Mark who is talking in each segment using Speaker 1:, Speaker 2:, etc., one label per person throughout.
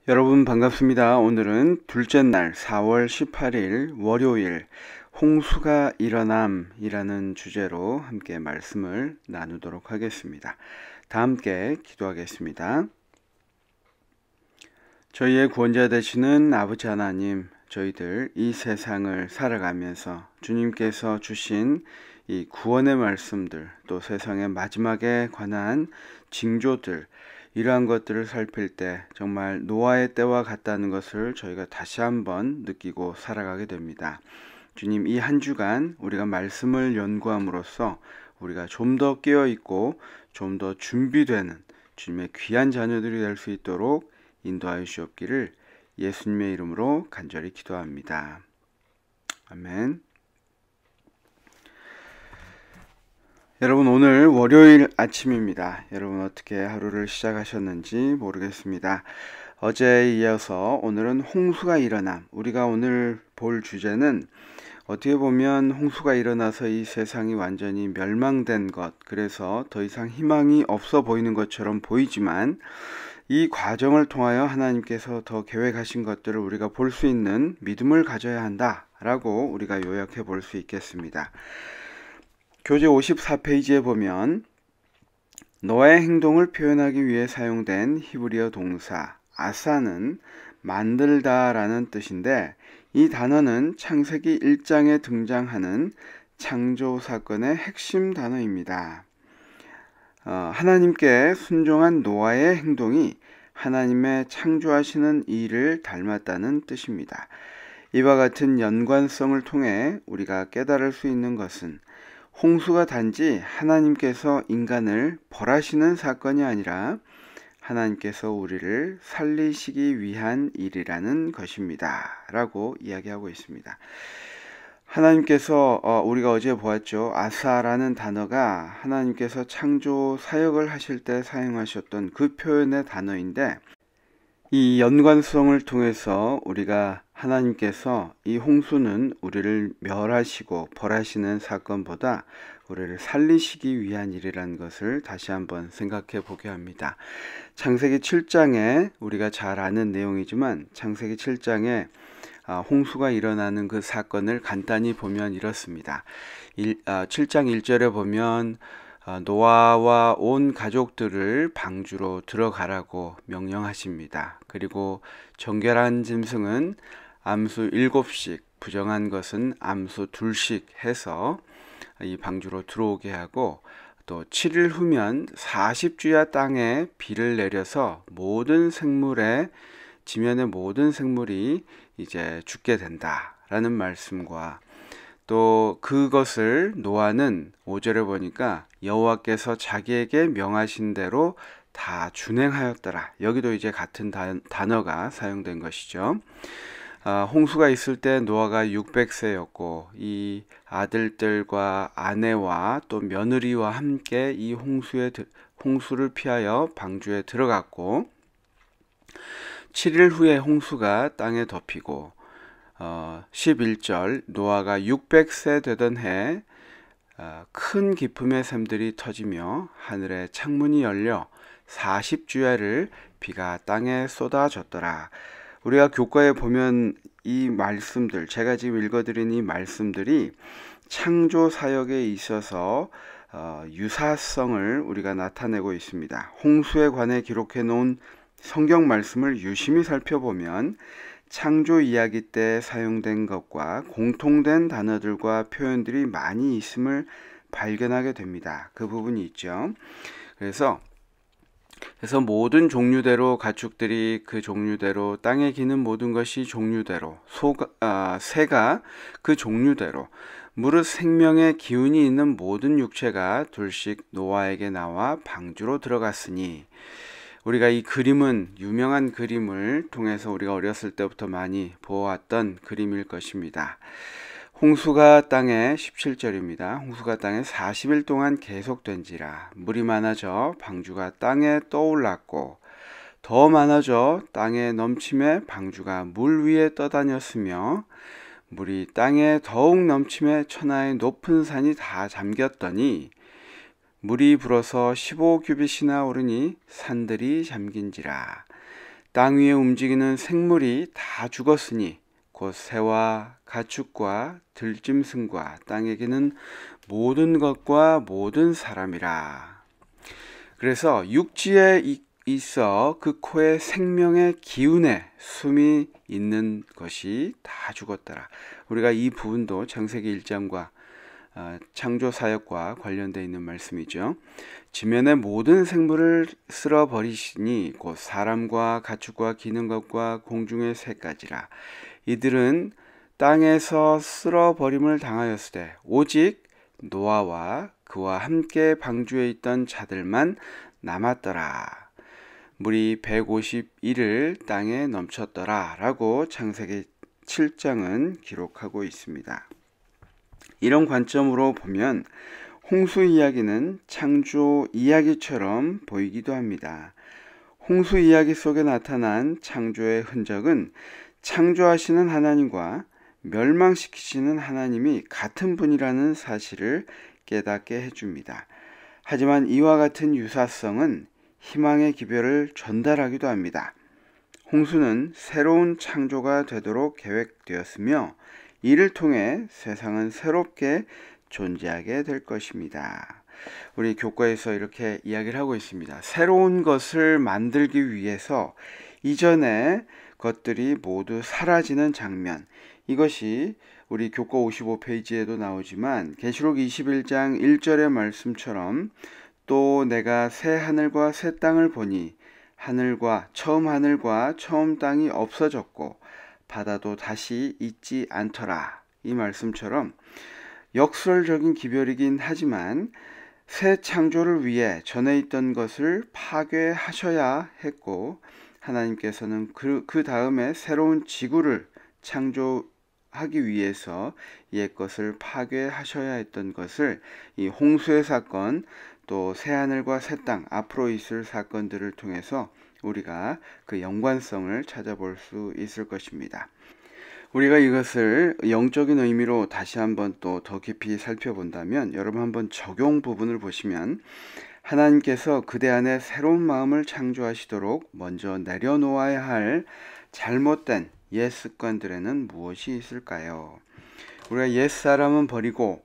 Speaker 1: 여러분 반갑습니다. 오늘은 둘째 날 4월 18일 월요일 홍수가 일어남이라는 주제로 함께 말씀을 나누도록 하겠습니다. 다 함께 기도하겠습니다. 저희의 구원자 되시는 아버지 하나님, 저희들 이 세상을 살아가면서 주님께서 주신 이 구원의 말씀들, 또 세상의 마지막에 관한 징조들, 이러한 것들을 살필 때 정말 노아의 때와 같다는 것을 저희가 다시 한번 느끼고 살아가게 됩니다. 주님, 이 한 주간 우리가 말씀을 연구함으로써 우리가 좀 더 깨어있고 좀 더 준비되는 주님의 귀한 자녀들이 될 수 있도록 인도하여 주옵기를 예수님의 이름으로 간절히 기도합니다. 아멘. 여러분, 오늘 월요일 아침입니다. 여러분 어떻게 하루를 시작하셨는지 모르겠습니다. 어제에 이어서 오늘은 홍수가 일어남. 우리가 오늘 볼 주제는 어떻게 보면 홍수가 일어나서 이 세상이 완전히 멸망된 것, 그래서 더 이상 희망이 없어 보이는 것처럼 보이지만 이 과정을 통하여 하나님께서 더 계획하신 것들을 우리가 볼 수 있는 믿음을 가져야 한다라고 우리가 요약해 볼 수 있겠습니다. 교재 54페이지에 보면 노아의 행동을 표현하기 위해 사용된 히브리어 동사 아사는 만들다 라는 뜻인데, 이 단어는 창세기 1장에 등장하는 창조 사건의 핵심 단어입니다. 하나님께 순종한 노아의 행동이 하나님의 창조하시는 일을 닮았다는 뜻입니다. 이와 같은 연관성을 통해 우리가 깨달을 수 있는 것은 홍수가 단지 하나님께서 인간을 벌하시는 사건이 아니라 하나님께서 우리를 살리시기 위한 일이라는 것입니다 라고 이야기하고 있습니다. 하나님께서 우리가 어제 보았죠. 아사라는 단어가 하나님께서 창조 사역을 하실 때 사용하셨던 그 표현의 단어인데, 이 연관성을 통해서 우리가 하나님께서 이 홍수는 우리를 멸하시고 벌하시는 사건보다 우리를 살리시기 위한 일이라는 것을 다시 한번 생각해 보게 합니다. 창세기 7장에 우리가 잘 아는 내용이지만 창세기 7장에 홍수가 일어나는 그 사건을 간단히 보면 이렇습니다. 7장 1절에 보면 노아와 온 가족들을 방주로 들어가라고 명령하십니다. 그리고 정결한 짐승은 암수 7씩, 부정한 것은 암수 2씩 해서 이 방주로 들어오게 하고, 또 7일 후면 40주야 땅에 비를 내려서 모든 생물의 지면의 모든 생물이 이제 죽게 된다라는 말씀과, 또 그것을 노아는 5절에 보니까 여호와께서 자기에게 명하신 대로 다 준행하였더라. 여기도 이제 같은 단어가 사용된 것이죠. 홍수가 있을 때 노아가 600세였고 이 아들들과 아내와 또 며느리와 함께 이 홍수를 피하여 방주에 들어갔고, 7일 후에 홍수가 땅에 덮이고 11절 노아가 600세 되던 해 큰 기품의 샘들이 터지며 하늘의 창문이 열려 40주야를 비가 땅에 쏟아졌더라. 우리가 교과에 보면 이 말씀들, 제가 지금 읽어드린 이 말씀들이 창조 사역에 있어서 유사성을 우리가 나타내고 있습니다. 홍수에 관해 기록해 놓은 성경 말씀을 유심히 살펴보면 창조 이야기 때 사용된 것과 공통된 단어들과 표현들이 많이 있음을 발견하게 됩니다. 그 부분이 있죠. 그래서 모든 종류대로 가축들이 그 종류대로, 땅에 기는 모든 것이 종류대로, 새가 그 종류대로, 무릇 생명의 기운이 있는 모든 육체가 둘씩 노아에게 나와 방주로 들어갔으니, 우리가 이 그림은 유명한 그림을 통해서 우리가 어렸을 때부터 많이 보았던 그림일 것입니다. 홍수가 땅에 17절입니다. 홍수가 땅에 40일 동안 계속된지라 물이 많아져 방주가 땅에 떠올랐고 더 많아져 땅에 넘침에 방주가 물 위에 떠다녔으며 물이 땅에 더욱 넘침에 천하의 높은 산이 다 잠겼더니 물이 불어서 15규빗이나 오르니 산들이 잠긴지라. 땅 위에 움직이는 생물이 다 죽었으니 곧 새와 가축과 들짐승과 땅에 기는 모든 것과 모든 사람이라. 그래서 육지에 있어 그 코에 생명의 기운에 숨이 있는 것이 다 죽었더라. 우리가 이 부분도 창세기 1장과 창조 사역과 관련되어 있는 말씀이죠. 지면의 모든 생물을 쓸어 버리시니 곧 사람과 가축과 기는 것과 공중의 새까지라. 이들은 땅에서 쓸어 버림을 당하였으되 오직 노아와 그와 함께 방주에 있던 자들만 남았더라. 물이 151을 땅에 넘쳤더라 라고 창세기 7장은 기록하고 있습니다. 이런 관점으로 보면 홍수 이야기는 창조 이야기처럼 보이기도 합니다. 홍수 이야기 속에 나타난 창조의 흔적은 창조하시는 하나님과 멸망시키시는 하나님이 같은 분이라는 사실을 깨닫게 해줍니다. 하지만 이와 같은 유사성은 희망의 기별을 전달하기도 합니다. 홍수는 새로운 창조가 되도록 계획되었으며 이를 통해 세상은 새롭게 존재하게 될 것입니다. 우리 교과에서 이렇게 이야기를 하고 있습니다. 새로운 것을 만들기 위해서 이전의 것들이 모두 사라지는 장면, 이것이 우리 교과 55페이지에도 나오지만 계시록 21장 1절의 말씀처럼 또 내가 새 하늘과 새 땅을 보니 처음 하늘과 처음 땅이 없어졌고 바다도 다시 있지 않더라. 이 말씀처럼 역설적인 기별이긴 하지만 새 창조를 위해 전에 있던 것을 파괴하셔야 했고 하나님께서는 그 다음에 새로운 지구를 창조하기 위해서 옛 것을 파괴하셔야 했던 것을 이 홍수의 사건 또 새하늘과 새 땅 앞으로 있을 사건들을 통해서 우리가 그 연관성을 찾아볼 수 있을 것입니다. 우리가 이것을 영적인 의미로 다시 한번 또 더 깊이 살펴본다면 여러분 한번 적용 부분을 보시면 하나님께서 그대 안에 새로운 마음을 창조하시도록 먼저 내려놓아야 할 잘못된 옛 습관들에는 무엇이 있을까요? 우리가 옛 사람은 버리고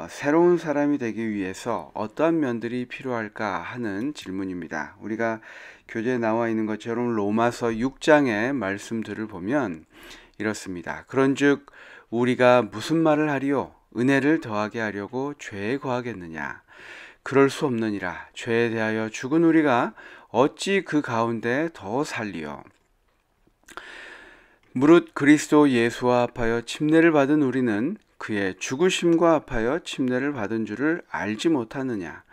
Speaker 1: 새로운 사람이 되기 위해서 어떠한 면들이 필요할까 하는 질문입니다. 우리가 교재에 나와 있는 것처럼 로마서 6장의 말씀들을 보면 이렇습니다. 그런즉 우리가 무슨 말을 하리요? 은혜를 더하게 하려고 죄에 거하겠느냐? 그럴 수 없느니라. 죄에 대하여 죽은 우리가 어찌 그 가운데 더 살리요? 무릇 그리스도 예수와 합하여 침례를 받은 우리는 그의 죽으심과 합하여 침례를 받은 줄을 알지 못하느냐?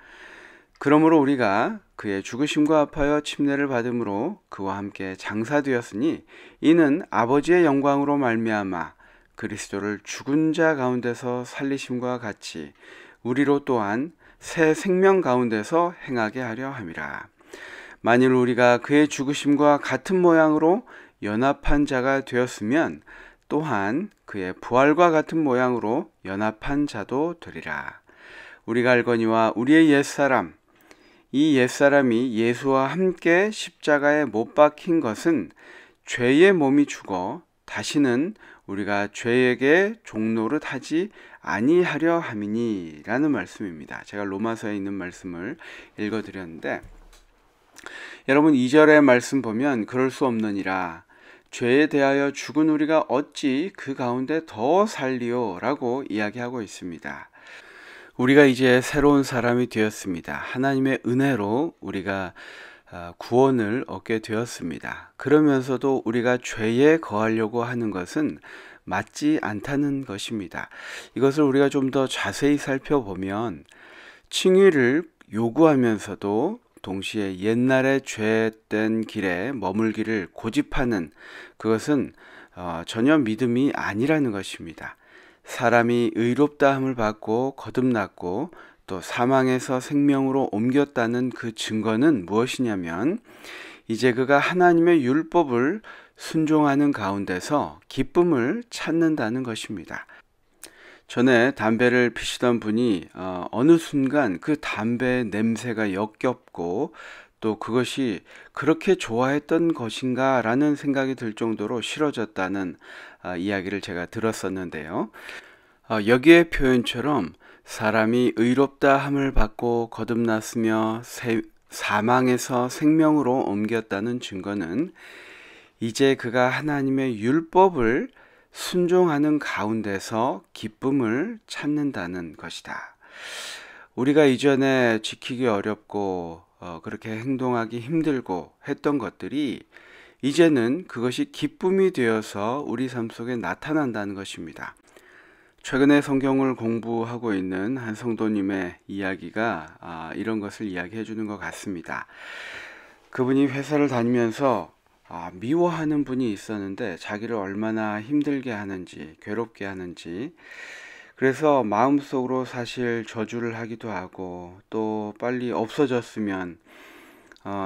Speaker 1: 그러므로 우리가 그의 죽으심과 합하여 침례를 받음으로 그와 함께 장사되었으니 이는 아버지의 영광으로 말미암아 그리스도를 죽은 자 가운데서 살리심과 같이 우리로 또한 새 생명 가운데서 행하게 하려 함이라. 만일 우리가 그의 죽으심과 같은 모양으로 연합한 자가 되었으면 또한 그의 부활과 같은 모양으로 연합한 자도 되리라. 우리가 알거니와 우리의 옛사람, 이 옛사람이 예수와 함께 십자가에 못 박힌 것은 죄의 몸이 죽어 다시는 우리가 죄에게 종노릇 하지 아니하려 함이니 라는 말씀입니다. 제가 로마서에 있는 말씀을 읽어드렸는데 여러분 2절의 말씀 보면 그럴 수 없느니라. 죄에 대하여 죽은 우리가 어찌 그 가운데 더 살리요? 라고 이야기하고 있습니다. 우리가 이제 새로운 사람이 되었습니다. 하나님의 은혜로 우리가 구원을 얻게 되었습니다. 그러면서도 우리가 죄에 거하려고 하는 것은 맞지 않다는 것입니다. 이것을 우리가 좀 더 자세히 살펴보면 칭의를 요구하면서도 동시에 옛날에 죄된 길에 머물기를 고집하는 그것은 전혀 믿음이 아니라는 것입니다. 사람이 의롭다함을 받고 거듭났고 또 사망에서 생명으로 옮겼다는 그 증거는 무엇이냐면 이제 그가 하나님의 율법을 순종하는 가운데서 기쁨을 찾는다는 것입니다. 전에 담배를 피시던 분이 어느 순간 그 담배의 냄새가 역겹고 또 그것이 그렇게 좋아했던 것인가 라는 생각이 들 정도로 싫어졌다는 이야기를 제가 들었었는데요. 여기의 표현처럼 사람이 의롭다 함을 받고 거듭났으며 사망에서 생명으로 옮겼다는 증거는 이제 그가 하나님의 율법을 순종하는 가운데서 기쁨을 찾는다는 것이다. 우리가 이전에 지키기 어렵고 그렇게 행동하기 힘들고 했던 것들이 이제는 그것이 기쁨이 되어서 우리 삶 속에 나타난다는 것입니다. 최근에 성경을 공부하고 있는 한 성도님의 이야기가 이런 것을 이야기해 주는 것 같습니다. 그분이 회사를 다니면서 미워하는 분이 있었는데 자기를 얼마나 힘들게 하는지 괴롭게 하는지, 그래서 마음속으로 사실 저주를 하기도 하고 또 빨리 없어졌으면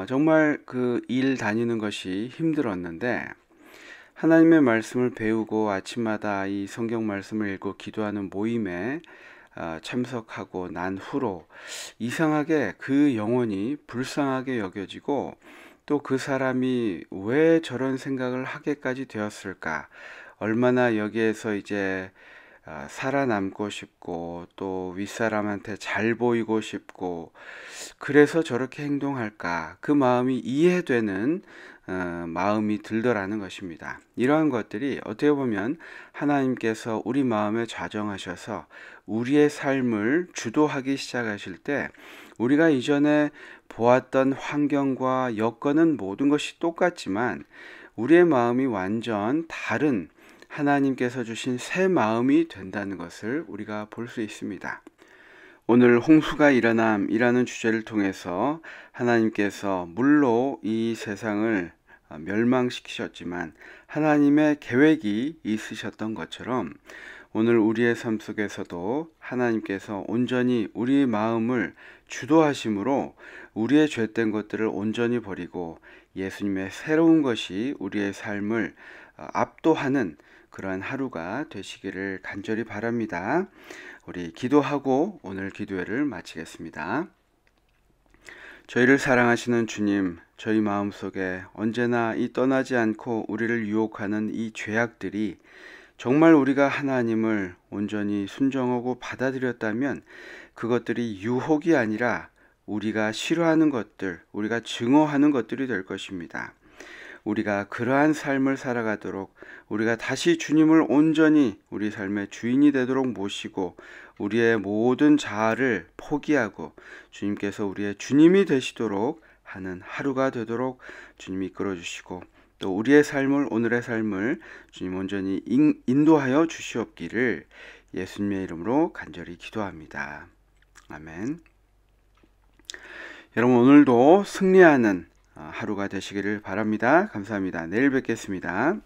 Speaker 1: 정말 그 일 다니는 것이 힘들었는데, 하나님의 말씀을 배우고 아침마다 이 성경 말씀을 읽고 기도하는 모임에 참석하고 난 후로 이상하게 그 영혼이 불쌍하게 여겨지고, 또 그 사람이 왜 저런 생각을 하게까지 되었을까, 얼마나 여기에서 이제 살아남고 싶고 또 윗사람한테 잘 보이고 싶고 그래서 저렇게 행동할까, 그 마음이 이해되는 마음이 들더라는 것입니다. 이러한 것들이 어떻게 보면 하나님께서 우리 마음에 좌정하셔서 우리의 삶을 주도하기 시작하실 때, 우리가 이전에 보았던 환경과 여건은 모든 것이 똑같지만 우리의 마음이 완전 다른 하나님께서 주신 새 마음이 된다는 것을 우리가 볼 수 있습니다. 오늘 홍수가 일어남이라는 주제를 통해서 하나님께서 물로 이 세상을 멸망시키셨지만 하나님의 계획이 있으셨던 것처럼 오늘 우리의 삶 속에서도 하나님께서 온전히 우리의 마음을 주도하심으로 우리의 죄된 것들을 온전히 버리고 예수님의 새로운 것이 우리의 삶을 압도하는 그러한 하루가 되시기를 간절히 바랍니다. 우리 기도하고 오늘 기도회를 마치겠습니다. 저희를 사랑하시는 주님, 저희 마음속에 언제나 이 떠나지 않고 우리를 유혹하는 이 죄악들이 정말 우리가 하나님을 온전히 순종하고 받아들였다면 그것들이 유혹이 아니라 우리가 싫어하는 것들, 우리가 증오하는 것들이 될 것입니다. 우리가 그러한 삶을 살아가도록, 우리가 다시 주님을 온전히 우리 삶의 주인이 되도록 모시고 우리의 모든 자아를 포기하고 주님께서 우리의 주님이 되시도록 하는 하루가 되도록 주님이 이끌어 주시고, 또 우리의 삶을, 오늘의 삶을 주님 온전히 인도하여 주시옵기를 예수님의 이름으로 간절히 기도합니다. 아멘. 여러분, 오늘도 승리하는 하루가 되시기를 바랍니다. 감사합니다. 내일 뵙겠습니다.